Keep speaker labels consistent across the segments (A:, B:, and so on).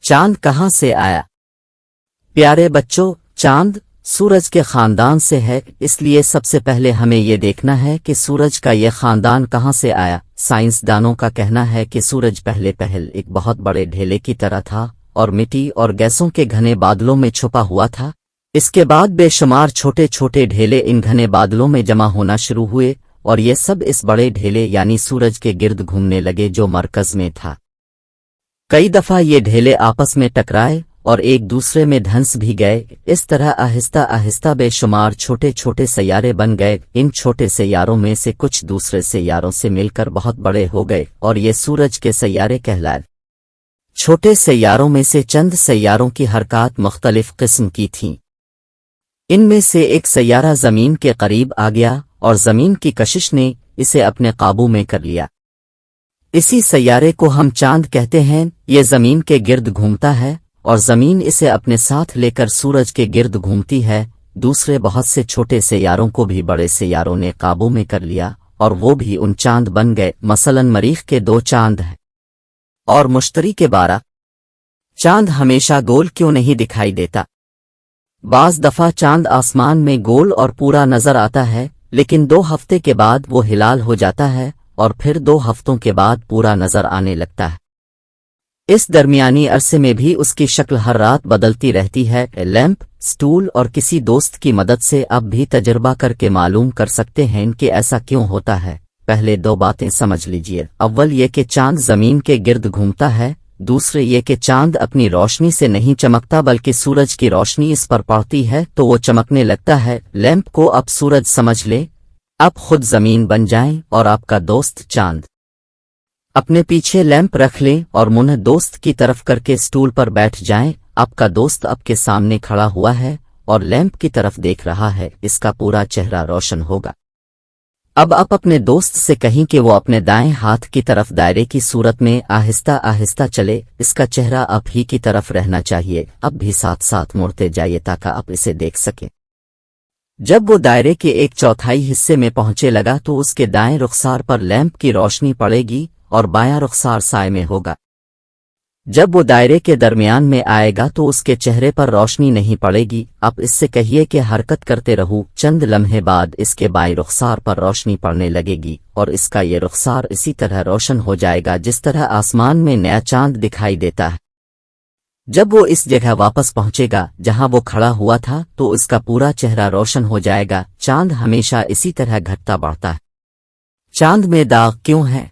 A: चांद कहाँ से आया? प्यारे बच्चों, चांद सूरज के खानदान से है, इसलिए सबसे पहले हमें ये देखना है कि सूरज का ये खानदान कहाँ से आया। साइंसदानों का कहना है कि सूरज पहले एक बहुत बड़े ढेले की तरह था और मिट्टी और गैसों के घने बादलों में छुपा हुआ था। इसके बाद बेशुमार छोटे छोटे ढेले इन घने बादलों में जमा होना शुरू हुए और ये सब इस बड़े ढेले यानी सूरज के गिर्द घूमने लगे जो मरकज में था। कई दफा ये ढेले आपस में टकराए और एक दूसरे में धंस भी गए। इस तरह आहिस्ता आहिस्ता बेशुमार छोटे छोटे सैयारे बन गए। इन छोटे सैयारों में से कुछ दूसरे सैयारों से मिलकर बहुत बड़े हो गए और ये सूरज के सैयारे कहलाए। छोटे सैयारों में से चंद सैयारों की हरकत मुख्तलिफ किस्म की थीं। इनमें से एक सैयारा जमीन के करीब आ गया और जमीन की कशिश ने इसे अपने काबू में कर लिया। इसी सैयारे को हम चांद कहते हैं। ये जमीन के गिर्द घूमता है और जमीन इसे अपने साथ लेकर सूरज के गिर्द घूमती है। दूसरे बहुत से छोटे सैयारों को भी बड़े सैयारों ने काबू में कर लिया और वो भी उन चांद बन गए। मसलन मरीख के 2 चांद हैं और मुश्तरी के 12। चांद हमेशा गोल क्यों नहीं दिखाई देता? बाज दफा चांद आसमान में गोल और पूरा नजर आता है, लेकिन 2 हफ्ते के बाद वो हिलाल हो जाता है और फिर 2 हफ्तों के बाद पूरा नजर आने लगता है। इस दरमियानी अरसे में भी उसकी शक्ल हर रात बदलती रहती है। लैंप, स्टूल और किसी दोस्त की मदद से अब भी तजुर्बा करके मालूम कर सकते हैं कि ऐसा क्यों होता है। पहले 2 बातें समझ लीजिए। अव्वल ये कि चांद जमीन के गिर्द घूमता है, दूसरे ये कि चांद अपनी रोशनी से नहीं चमकता बल्कि सूरज की रोशनी इस पर पड़ती है तो वो चमकने लगता है। लैंप को अब सूरज समझ ले, अब खुद जमीन बन जाएं और आपका दोस्त चांद। अपने पीछे लैंप रख लें और मुंह दोस्त की तरफ करके स्टूल पर बैठ जाएं। आपका दोस्त आपके सामने खड़ा हुआ है और लैंप की तरफ देख रहा है, इसका पूरा चेहरा रोशन होगा। अब आप अपने दोस्त से कहें कि वो अपने दाएं हाथ की तरफ दायरे की सूरत में आहिस्ता आहिस्ता चले। इसका चेहरा आप ही की तरफ रहना चाहिए। अब भी साथ साथ मुड़ते जाइए ताकि आप इसे देख सकें। जब वो दायरे के 1/4 हिस्से में पहुंचे लगा तो उसके दाएं रुखसार पर लैंप की रोशनी पड़ेगी और बायां रुखसार साए में होगा। जब वो दायरे के दरमियान में आएगा तो उसके चेहरे पर रोशनी नहीं पड़ेगी। अब इससे कहिए कि हरकत करते रहूं। चंद लम्हे बाद इसके बाएं रुखसार पर रोशनी पड़ने लगेगी और इसका ये रुखसार इसी तरह रोशन हो जाएगा जिस तरह आसमान में नया चांद दिखाई देता है। जब वो इस जगह वापस पहुंचेगा जहां वो खड़ा हुआ था तो इसका पूरा चेहरा रोशन हो जाएगा। चांद हमेशा इसी तरह घटता बढ़ता है। चांद में दाग क्यों है?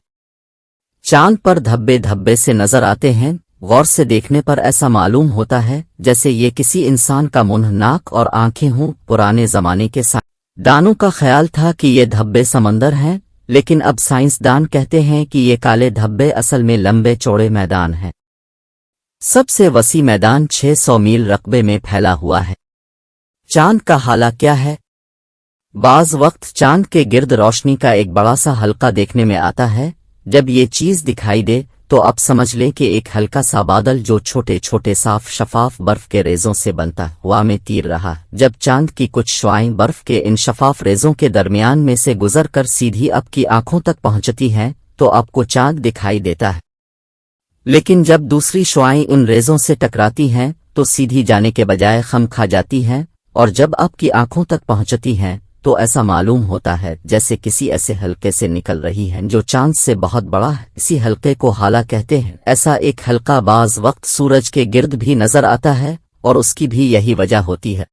A: चांद पर धब्बे धब्बे से नजर आते हैं। गौर से देखने पर ऐसा मालूम होता है जैसे ये किसी इंसान का मुंह, नाक और आंखें हों। पुराने जमाने के साइंसदानों का ख्याल था कि ये धब्बे समंदर हैं, लेकिन अब साइंसदान कहते हैं कि ये काले धब्बे असल में लंबे चौड़े मैदान हैं। सबसे वसी मैदान 600 मील रकबे में फैला हुआ है। चांद का हाला क्या है? बाज वक्त चांद के गिर्द रोशनी का एक बड़ा सा हल्का देखने में आता है। जब ये चीज दिखाई दे तो अब समझ लें कि एक हल्का सा बादल जो छोटे छोटे साफ शफाफ बर्फ के रेजों से बनता हुआ में तीर रहा। जब चांद की कुछ शुआएं बर्फ के इन शफाफ रेजों के दरमियान में से गुजर कर सीधी आपकी आंखों तक पहुंचती हैं तो आपको चांद दिखाई देता है। लेकिन जब दूसरी शुआएं उन रेजों से टकराती हैं तो सीधी जाने के बजाय खम खा जाती हैं और जब आपकी आंखों तक पहुंचती हैं तो ऐसा मालूम होता है जैसे किसी ऐसे हल्के से निकल रही है जो चांद से बहुत बड़ा है। इसी हल्के को हाला कहते हैं। ऐसा एक हल्का बाज वक्त सूरज के गिर्द भी नजर आता है और उसकी भी यही वजह होती है।